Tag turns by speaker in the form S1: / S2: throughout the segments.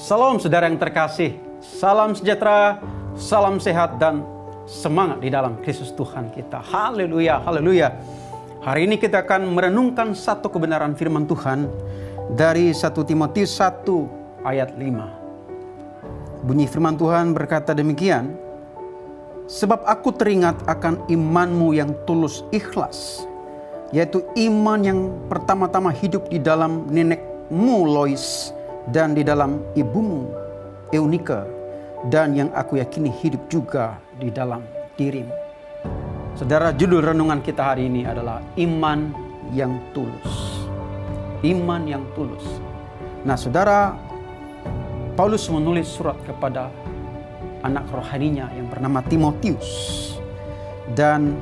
S1: Salam saudara yang terkasih, salam sejahtera, salam sehat dan semangat di dalam Kristus Tuhan kita. Haleluya, haleluya. Hari ini kita akan merenungkan satu kebenaran firman Tuhan dari 1 Timotius 1 ayat 5. Bunyi firman Tuhan berkata demikian, sebab aku teringat akan imanmu yang tulus ikhlas, yaitu iman yang pertama-tama hidup di dalam nenekmu Lois dan di dalam ibumu Eunike, dan yang aku yakini hidup juga di dalam dirimu. Saudara, judul renungan kita hari ini adalah iman yang tulus. Iman yang tulus. Nah saudara, Paulus menulis surat kepada anak rohaninya yang bernama Timotius. Dan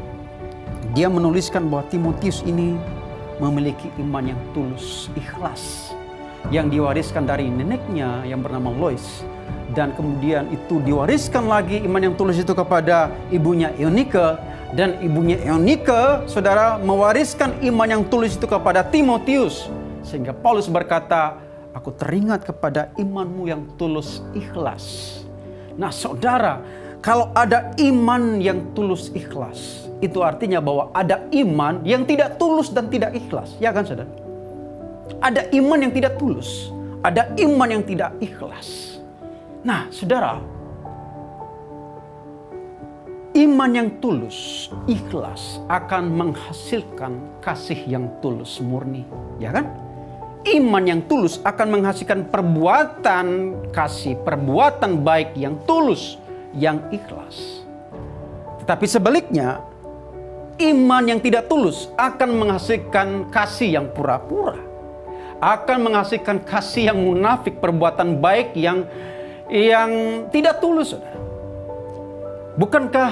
S1: dia menuliskan bahwa Timotius ini memiliki iman yang tulus, ikhlas, yang diwariskan dari neneknya yang bernama Lois. Dan kemudian itu diwariskan lagi iman yang tulus itu kepada ibunya Eunike. Dan ibunya Eunike, saudara, mewariskan iman yang tulus itu kepada Timotius. Sehingga Paulus berkata, aku teringat kepada imanmu yang tulus ikhlas. Nah saudara, kalau ada iman yang tulus ikhlas, itu artinya bahwa ada iman yang tidak tulus dan tidak ikhlas. Ya kan saudara? Ada iman yang tidak tulus, ada iman yang tidak ikhlas. Nah saudara, iman yang tulus, ikhlas akan menghasilkan kasih yang tulus murni. Ya kan? Iman yang tulus akan menghasilkan perbuatan kasih, perbuatan baik yang tulus, yang ikhlas. Tetapi sebaliknya, iman yang tidak tulus akan menghasilkan kasih yang pura-pura. Akan menghasilkan kasih yang munafik, perbuatan baik yang tidak tulus, saudara. Bukankah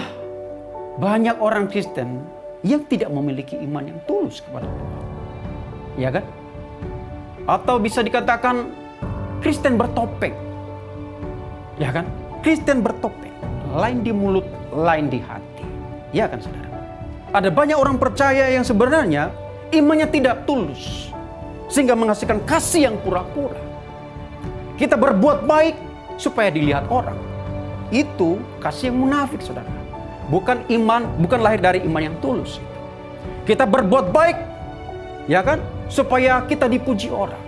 S1: banyak orang Kristen yang tidak memiliki iman yang tulus kepada Tuhan? Ya kan? Atau bisa dikatakan Kristen bertopeng. Ya kan? Kristen bertopeng, lain di mulut, lain di hati. Ya kan saudara? Ada banyak orang percaya yang sebenarnya imannya tidak tulus, sehingga menghasilkan kasih yang pura-pura. Kita berbuat baik supaya dilihat orang. Itu kasih yang munafik, saudara. Bukan iman, bukan lahir dari iman yang tulus. Kita berbuat baik, ya kan, supaya kita dipuji orang.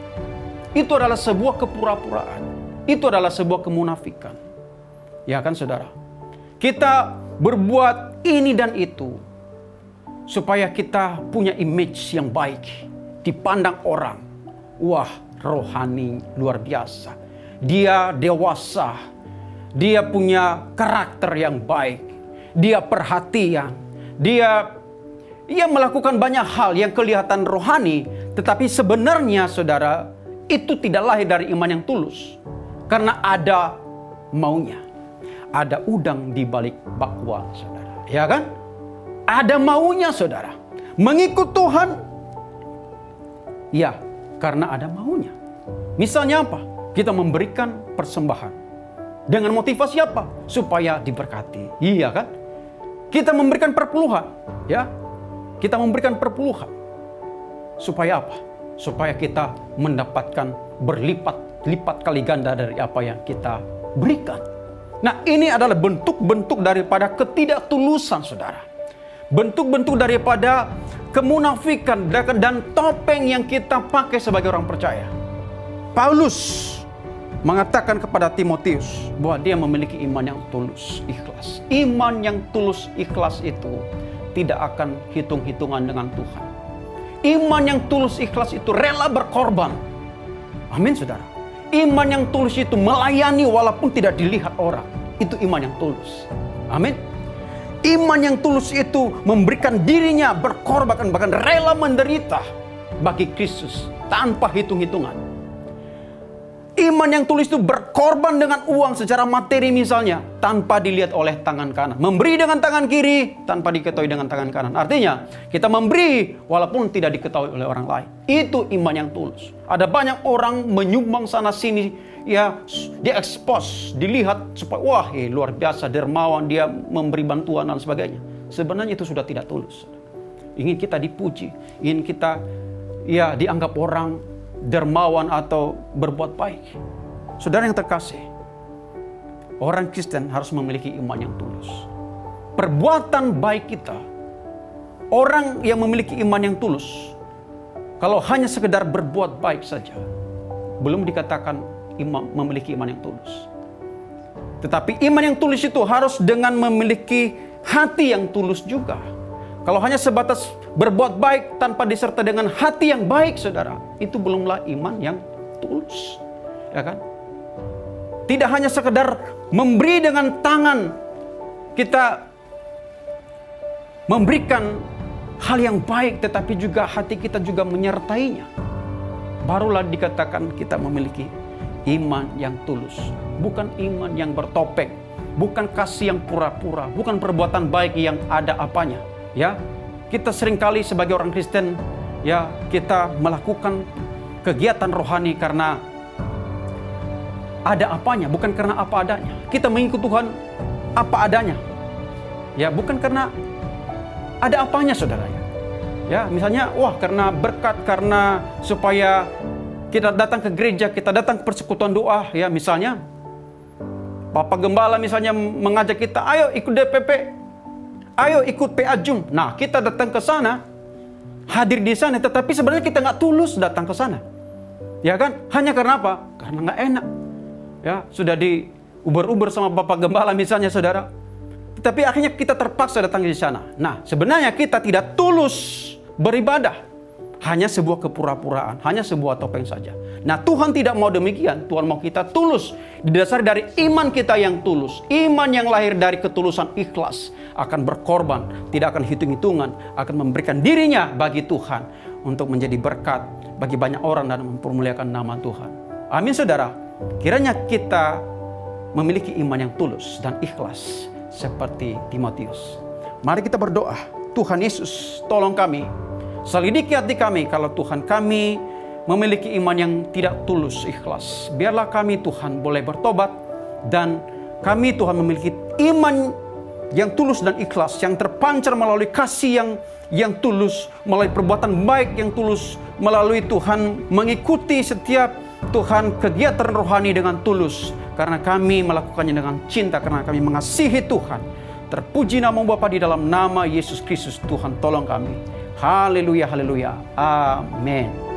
S1: Itu adalah sebuah kepura-puraan. Itu adalah sebuah kemunafikan. Ya kan, saudara? Kita berbuat ini dan itu supaya kita punya image yang baik, dipandang orang. Wah, rohani luar biasa. Dia dewasa. Dia punya karakter yang baik. Dia perhatian. Dia melakukan banyak hal yang kelihatan rohani, tetapi sebenarnya saudara, itu tidak lahir dari iman yang tulus. Karena ada maunya. Ada udang di balik bakwan, saudara. Ya kan? Ada maunya, saudara. Mengikut Tuhan, ya, karena ada maunya. Misalnya apa? Kita memberikan persembahan. Dengan motivasi apa? Supaya diberkati. Iya kan? Kita memberikan perpuluhan. Ya. Kita memberikan perpuluhan. Supaya apa? Supaya kita mendapatkan berlipat-lipat kali ganda dari apa yang kita berikan. Nah, ini adalah bentuk-bentuk daripada ketidaktulusan, saudara. Bentuk-bentuk daripada kemunafikan dan topeng yang kita pakai sebagai orang percaya. Paulus mengatakan kepada Timotius bahwa dia memiliki iman yang tulus, ikhlas. Iman yang tulus, ikhlas itu tidak akan hitung-hitungan dengan Tuhan. Iman yang tulus, ikhlas itu rela berkorban. Amin, saudara. Iman yang tulus itu melayani walaupun tidak dilihat orang. Itu iman yang tulus. Amin. Iman yang tulus itu memberikan dirinya, berkorban, bahkan rela menderita bagi Kristus tanpa hitung-hitungan. Iman yang tulus itu berkorban dengan uang secara materi misalnya, tanpa dilihat oleh tangan kanan. Memberi dengan tangan kiri tanpa diketahui dengan tangan kanan. Artinya kita memberi walaupun tidak diketahui oleh orang lain. Itu iman yang tulus. Ada banyak orang menyumbang sana sini, ya, diekspos, dilihat supaya wah, luar biasa dermawan, dia memberi bantuan dan sebagainya. Sebenarnya itu sudah tidak tulus. Ingin kita dipuji, ingin kita dianggap orang dermawan atau berbuat baik. Saudara yang terkasih, orang Kristen harus memiliki iman yang tulus. Perbuatan baik kita, orang yang memiliki iman yang tulus, kalau hanya sekedar berbuat baik saja, belum dikatakan memiliki iman yang tulus. Tetapi iman yang tulus itu harus dengan memiliki hati yang tulus juga. Kalau hanya sebatas berbuat baik tanpa disertai dengan hati yang baik, saudara, itu belumlah iman yang tulus. Ya kan? Tidak hanya sekedar memberi dengan tangan, kita memberikan hal yang baik, tetapi juga hati kita juga menyertainya. Barulah dikatakan kita memiliki iman yang tulus. Bukan iman yang bertopeng, bukan kasih yang pura-pura, bukan perbuatan baik yang ada apanya. Ya, kita seringkali sebagai orang Kristen, ya, kita melakukan kegiatan rohani karena ada apanya, bukan karena apa adanya. Kita mengikut Tuhan apa adanya. Ya, bukan karena ada apanya, saudara. Ya, misalnya, wah, karena berkat, karena supaya kita datang ke gereja, kita datang ke persekutuan doa, ya, misalnya Bapak Gembala misalnya mengajak kita, ayo ikut DPP, ayo ikut PA Jum. Nah, kita datang ke sana, hadir di sana, tetapi sebenarnya kita nggak tulus datang ke sana. Ya kan? Hanya karena apa? Karena nggak enak. Ya, sudah diuber-uber sama Bapak Gembala misalnya, saudara. Tetapi akhirnya kita terpaksa datang di sana. Nah, sebenarnya kita tidak tulus beribadah. Hanya sebuah kepura-puraan, hanya sebuah topeng saja. Nah, Tuhan tidak mau demikian. Tuhan mau kita tulus, didasari dari iman kita yang tulus. Iman yang lahir dari ketulusan ikhlas, akan berkorban, tidak akan hitung-hitungan, akan memberikan dirinya bagi Tuhan untuk menjadi berkat bagi banyak orang dan mempermuliakan nama Tuhan. Amin, saudara. Kiranya kita memiliki iman yang tulus dan ikhlas seperti Timotius. Mari kita berdoa. Tuhan Yesus, tolong kami, selidiki hati kami kalau Tuhan kami memiliki iman yang tidak tulus, ikhlas. Biarlah kami, Tuhan, boleh bertobat, dan kami, Tuhan, memiliki iman yang tulus dan ikhlas, yang terpancar melalui kasih yang tulus, melalui perbuatan baik yang tulus, melalui Tuhan mengikuti setiap Tuhan kegiatan rohani dengan tulus, karena kami melakukannya dengan cinta, karena kami mengasihi Tuhan. Terpuji nama Bapa di dalam nama Yesus Kristus. Tuhan, tolong kami. Haleluya, haleluya. Amin.